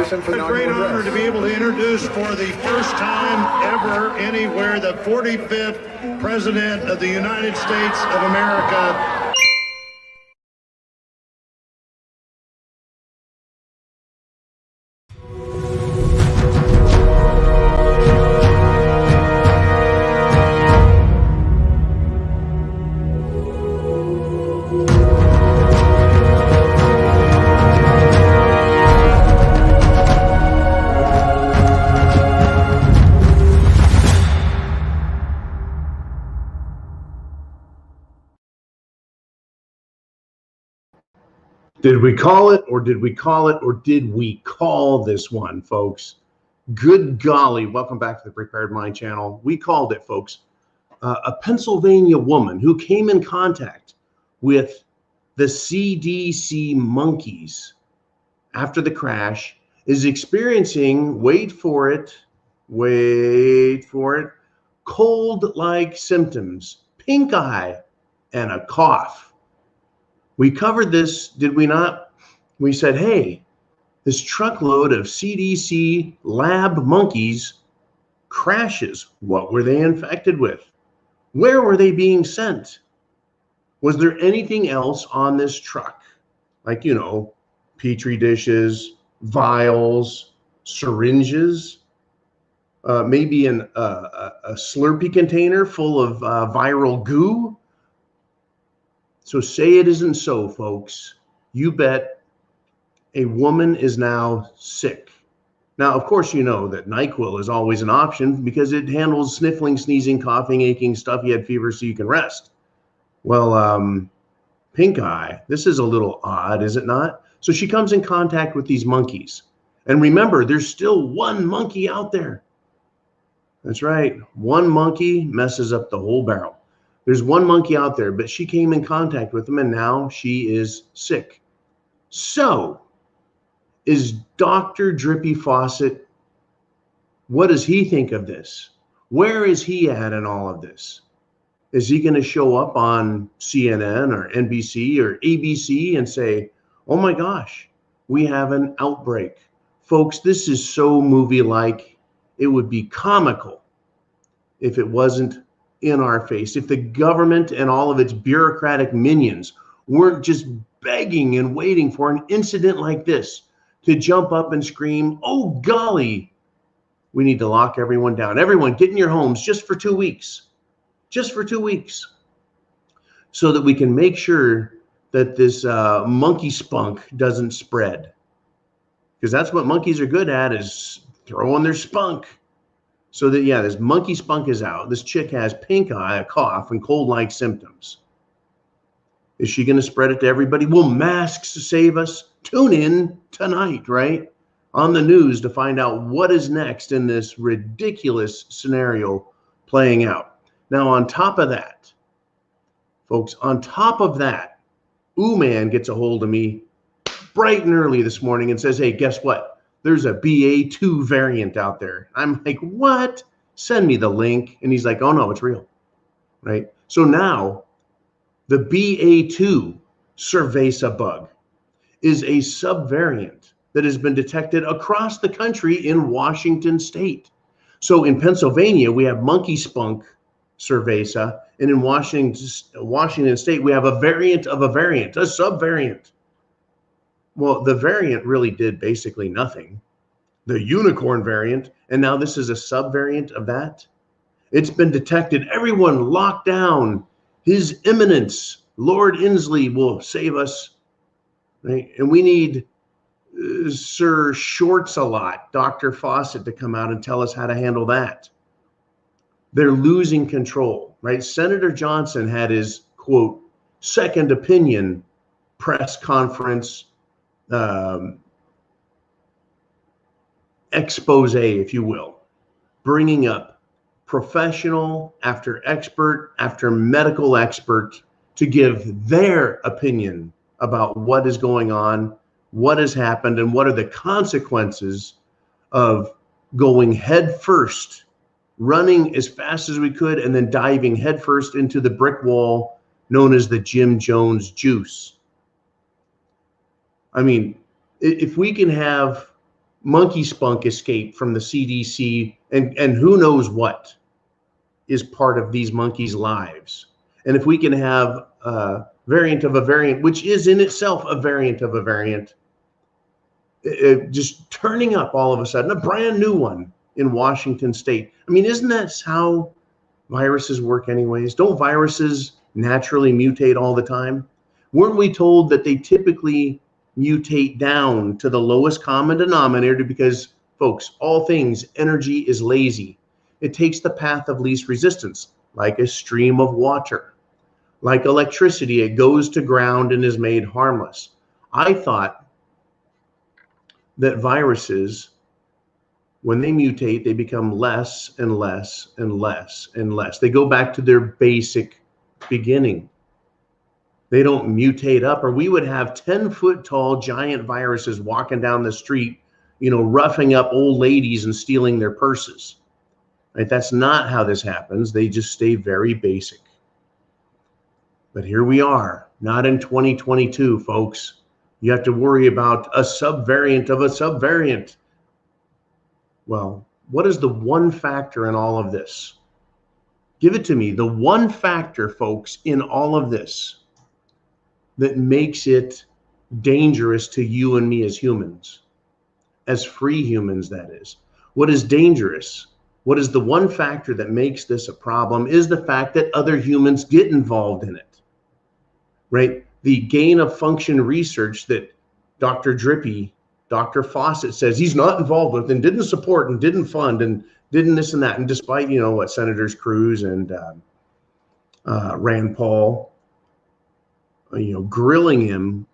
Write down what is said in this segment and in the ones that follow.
session for a great honor to be able to introduce for the first time ever anywhere the 45th President of the United States of America. Did we call it, or did we call it, or did we call this one, folks? Good golly, welcome back to the Prepared Mind channel. We called it, folks. A Pennsylvania woman who came in contact with the CDC monkeys after the crash is experiencing, wait for it, cold-like symptoms, pink eye, and a cough. We covered this, did we not? We said, hey, this truckload of CDC lab monkeys crashes. What were they infected with? Where were they being sent? Was there anything else on this truck? Like, you know, Petri dishes, vials, syringes, maybe a Slurpee container full of viral goo? So say it isn't so, folks. You bet a woman is now sick. Now, of course, you know that NyQuil is always an option because it handles sniffling, sneezing, coughing, aching, stuffy head fever so you can rest. Well, pink eye, this is a little odd, is it not? So she comes in contact with these monkeys. And remember, there's still one monkey out there. That's right. One monkey messes up the whole barrel. There's one monkey out there, but she came in contact with him and now she is sick. So is Dr. Drippy Faucet, what does he think of this? Where is he at in all of this? Is he going to show up on CNN or NBC or ABC and say, oh my gosh, we have an outbreak? Folks, this is so movie-like. It would be comical if it wasn't in our face, if the government and all of its bureaucratic minions weren't just begging and waiting for an incident like this to jump up and scream, oh golly, we need to lock everyone down. Everyone get in your homes just for 2 weeks, just for 2 weeks, so that we can make sure that this monkey spunk doesn't spread. Because that's what monkeys are good at, is throwing their spunk. So that, yeah, this monkey spunk is out. This chick has pink eye, a cough, and cold-like symptoms. Is she going to spread it to everybody? Will masks save us? Tune in tonight, right, on the news to find out what is next in this ridiculous scenario playing out. Now, on top of that, folks, on top of that, Man gets a hold of me bright and early this morning and says, hey, guess what? There's a BA2 variant out there. I'm like, what? Send me the link. And he's like, oh no, it's real, right? So now the BA2 cerveza bug is a subvariant that has been detected across the country in Washington state. So in Pennsylvania, we have monkey spunk cerveza, and in Washington state, we have a variant of a variant, a subvariant. Well, the variant really did basically nothing. The unicorn variant, and now this is a subvariant of that. It's been detected. Everyone locked down. His Eminence, Lord Inslee, will save us. Right? And we need Sir Shorts-a-lot, Dr. Faucet, to come out and tell us how to handle that. They're losing control, right? Senator Johnson had his, quote, second opinion press conference expose, if you will, bringing up professional after expert after medical expert to give their opinion about what is going on, what has happened, and what are the consequences of going head first, running as fast as we could, and then diving head first into the brick wall known as the Jim Jones juice. I mean, if we can have monkey spunk escape from the CDC, and who knows what is part of these monkeys' lives. And if we can have a variant of a variant, which is in itself a variant of a variant, just turning up all of a sudden, a brand new one in Washington state. I mean, isn't that how viruses work anyways? Don't viruses naturally mutate all the time? Weren't we told that they typically mutate down to the lowest common denominator? Because, folks, all things, energy is lazy. It takes the path of least resistance, like a stream of water. Like electricity, it goes to ground and is made harmless. I thought that viruses, when they mutate, they become less and less and less and less. They go back to their basic beginning. They don't mutate up, or we would have 10-foot tall giant viruses walking down the street, roughing up old ladies and stealing their purses. Right? That's not how this happens. They just stay very basic. But here we are, not in 2022, folks. You have to worry about a subvariant of a subvariant. Well, what is the one factor in all of this? Give it to me. The one factor, folks, in all of this that makes it dangerous to you and me as humans, as free humans, that is. What is dangerous? What is the one factor that makes this a problem is the fact that other humans get involved in it, right? The gain of function research that Dr. Drippy, Dr. Fawcett says he's not involved with and didn't support and didn't fund and didn't this and that. And despite, what Senators Cruz and Rand Paul, grilling him,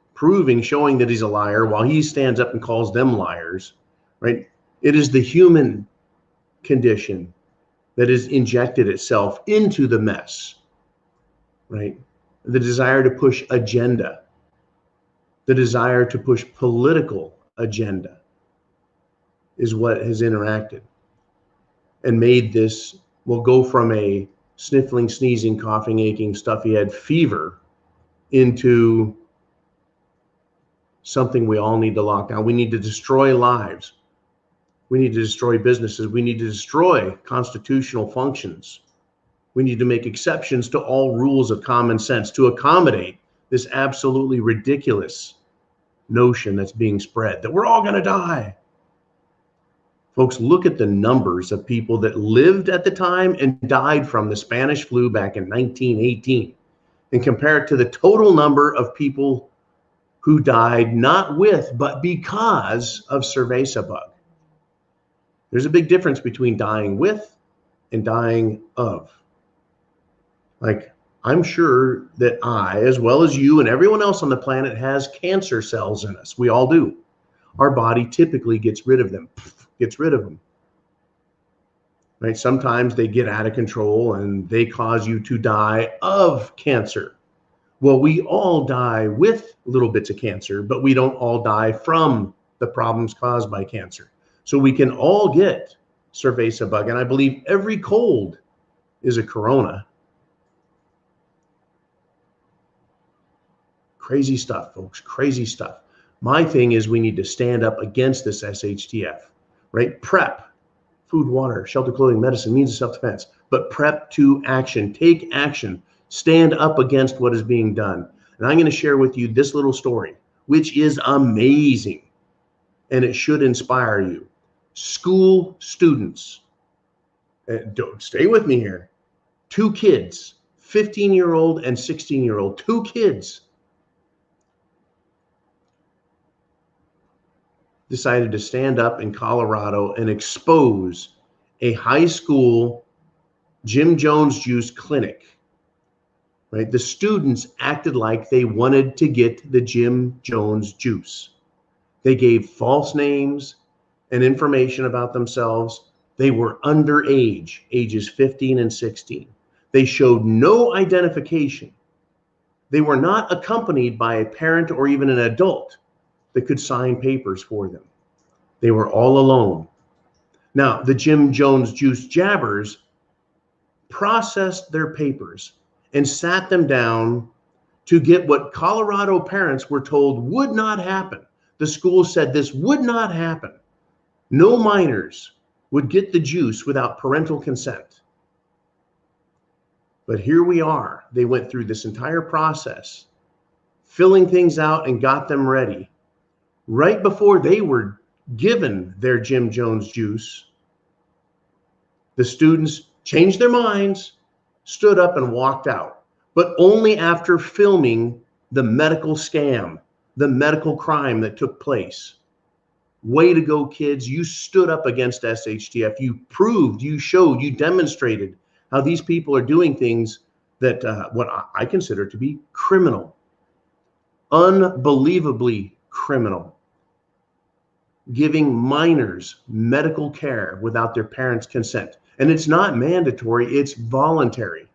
showing that he's a liar while he stands up and calls them liars, right? It is the human condition that has injected itself into the mess, right? The desire to push agenda, the desire to push political agenda is what has interacted and made this, will go from a sniffling, sneezing, coughing, aching, stuffy head fever into something we all need to lock down. We need to destroy lives. We need to destroy businesses. We need to destroy constitutional functions. We need to make exceptions to all rules of common sense to accommodate this absolutely ridiculous notion that's being spread that we're all going to die. Folks, look at the numbers of people that lived at the time and died from the Spanish flu back in 1918 and compare it to the total number of people who died not with, but because of cerveza bug. There's a big difference between dying with and dying of. Like, I'm sure that I, as well as you and everyone else on the planet, has cancer cells in us. We all do. Our body typically gets rid of them, Right? Sometimes they get out of control and they cause you to die of cancer. Well, we all die with little bits of cancer, but we don't all die from the problems caused by cancer. So we can all get cerveza bug. And I believe every cold is a corona. Crazy stuff, folks, crazy stuff. My thing is we need to stand up against this SHTF, right? PrEP, food, water, shelter, clothing, medicine, means of self-defense, but PrEP to action, take action, stand up against what is being done. And I'm going to share with you this little story, which is amazing, and it should inspire you. School students, don't stay with me here, 2 kids, 15-year-old and 16-year-old, 2 kids, decided to stand up in Colorado and expose a high school Jim Jones juice clinic, right? The students acted like they wanted to get the Jim Jones juice. They gave false names and information about themselves. They were underage, ages 15 and 16. They showed no identification. They were not accompanied by a parent or even an adult that could sign papers for them. They were all alone. Now, the Jim Jones juice jabbers processed their papers and sat them down to get what Colorado parents were told would not happen. The school said this would not happen. No minors would get the juice without parental consent. But here we are. They went through this entire process, filling things out and got them ready. Right before they were given their Jim Jones juice, the students changed their minds, stood up and walked out, but only after filming the medical scam, the medical crime that took place. Way to go, kids. You stood up against SHTF. You proved, you showed, you demonstrated how these people are doing things that what I consider to be criminal, unbelievably criminal, giving minors medical care without their parents' consent. And it's not mandatory, it's voluntary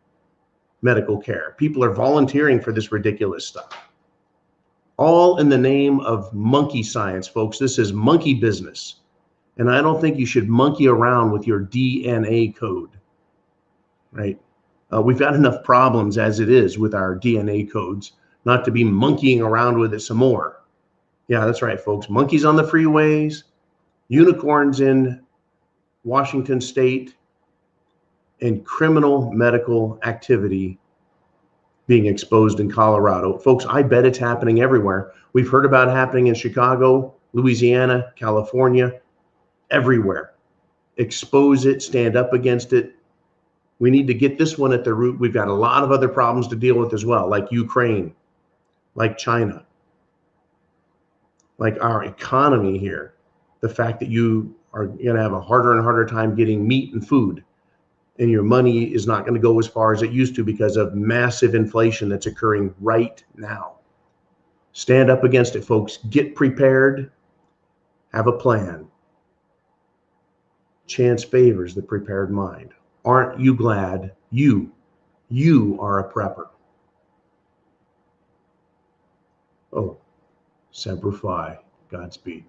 medical care. People are volunteering for this ridiculous stuff. All in the name of monkey science, folks. This is monkey business. And I don't think you should monkey around with your DNA code, right? We've got enough problems as it is with our DNA codes, not to be monkeying around with it some more. Yeah, that's right, folks. Monkeys on the freeways, unicorns in Washington State, and criminal medical activity being exposed in Colorado. Folks, I bet it's happening everywhere. We've heard about it happening in Chicago, Louisiana, California, everywhere. Expose it, stand up against it. We need to get this one at the root. We've got a lot of other problems to deal with as well, like Ukraine, like China, like our economy here. The fact that you are going to have a harder and harder time getting meat and food, and your money is not going to go as far as it used to because of massive inflation that's occurring right now. Stand up against it, folks. Get prepared. Have a plan. Chance favors the prepared mind. Aren't you glad you are a prepper? Oh, Semper Fi. Godspeed.